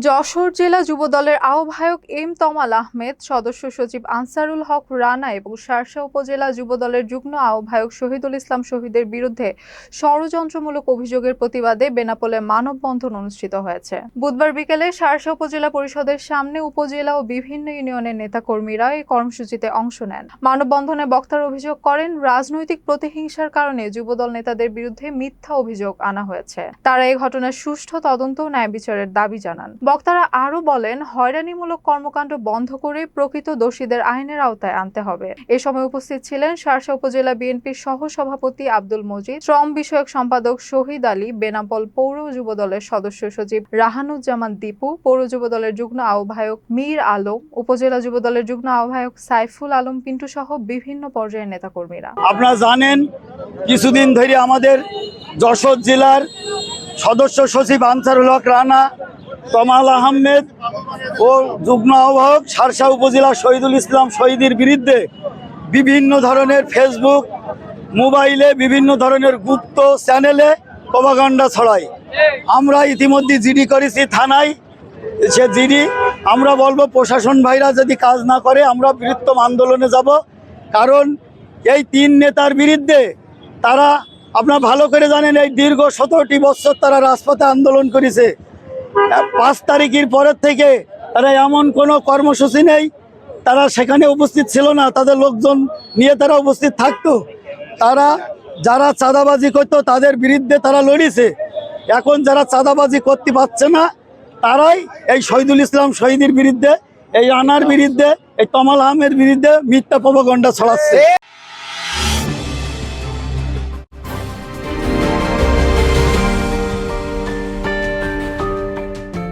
যশোর জেলা যুবদলের আহ্বায়ক এম তমাল আহমেদ, সদস্য সচিব আনসারুল হক রানা এবং শার্শা উপজেলা যুবদলের যুগ্ম আহ্বায়ক শহীদুল ইসলাম শহীদের বিরুদ্ধে ষড়যন্ত্রমূলক অভিযোগের প্রতিবাদে বেনাপোলে মানববন্ধন অনুষ্ঠিত হয়েছে। বুধবার বিকেলে শার্শা উপজেলা পরিষদের সামনে উপজেলা ও বিভিন্ন ইউনিয়নের নেতাকর্মীরা এই কর্মসূচিতে অংশ নেন। মানববন্ধনে বক্তারা অভিযোগ করেন, রাজনৈতিক প্রতিহিংসার কারণে যুবদল নেতাদের বিরুদ্ধে মিথ্যা অভিযোগ আনা হয়েছে। তারা এই ঘটনার সুষ্ঠু তদন্ত ও ন্যায় বিচারের দাবি জানান। বক্তারা আরো বলেন, হয়রানিমূলক কর্মকাণ্ড বন্ধ করে প্রকৃত দোষীদের আইনের আওতায় আনতে হবে। এ সময় উপস্থিত ছিলেন শার্শা উপজেলা বিএনপির সহ সভাপতি আব্দুল মজিদ, শ্রম বিষয়ক সম্পাদক শহীদ আলী, বেনাপোল পৌর যুবদলের সদস্য সচিব রাহানুজ্জামান দীপু, পৌর যুবদলের যুগ্ম আহ্বায়ক মীর আলম, উপজেলা যুবদলের যুগ্ম আহ্বায়ক সাইফুল আলম পিন্টু সহ বিভিন্ন পর্যায়ের নেতাকর্মীরা। আপনারা জানেন, কিছুদিন ধরে আমাদের যশোর জেলার সদস্য সচিব আনসারুল হক রানা, তমাল আহমেদ ও যুগ্ম আহ্বায়ক শার্শা উপজেলা শহীদুল ইসলাম শহীদের বিরুদ্ধে বিভিন্ন ধরনের ফেসবুক, মোবাইলে, বিভিন্ন ধরনের গুপ্ত চ্যানেলে প্রপাগান্ডা ছড়ায়। আমরা ইতিমধ্যে জিডি করেছি থানায়। সে জিডি আমরা বলবো, প্রশাসন ভাইরা যদি কাজ না করে আমরা বৃহত্তম আন্দোলনে যাব। কারণ এই তিন নেতার বিরুদ্ধে তারা, আপনারা ভালো করে জানেন, এই দীর্ঘ 17টি বছর তারা রাজপথে আন্দোলন করেছে। 5 তারিখের পরের থেকে তারা এমন কোনো কর্মসূচি নেই, তারা সেখানে উপস্থিত ছিল না। তাদের লোকজন নিয়ে তারা উপস্থিত থাকতো। তারা যারা চাঁদাবাজি করতো তাদের বিরুদ্ধে তারা লড়িছে। এখন যারা চাঁদাবাজি করতে পারছে না তারাই এই শহীদুল ইসলাম শহীদের বিরুদ্ধে, এই আনার বিরুদ্ধে, এই তমাল আহমেদের বিরুদ্ধে মিথ্যা প্রপাগান্ডা ছড়াচ্ছে।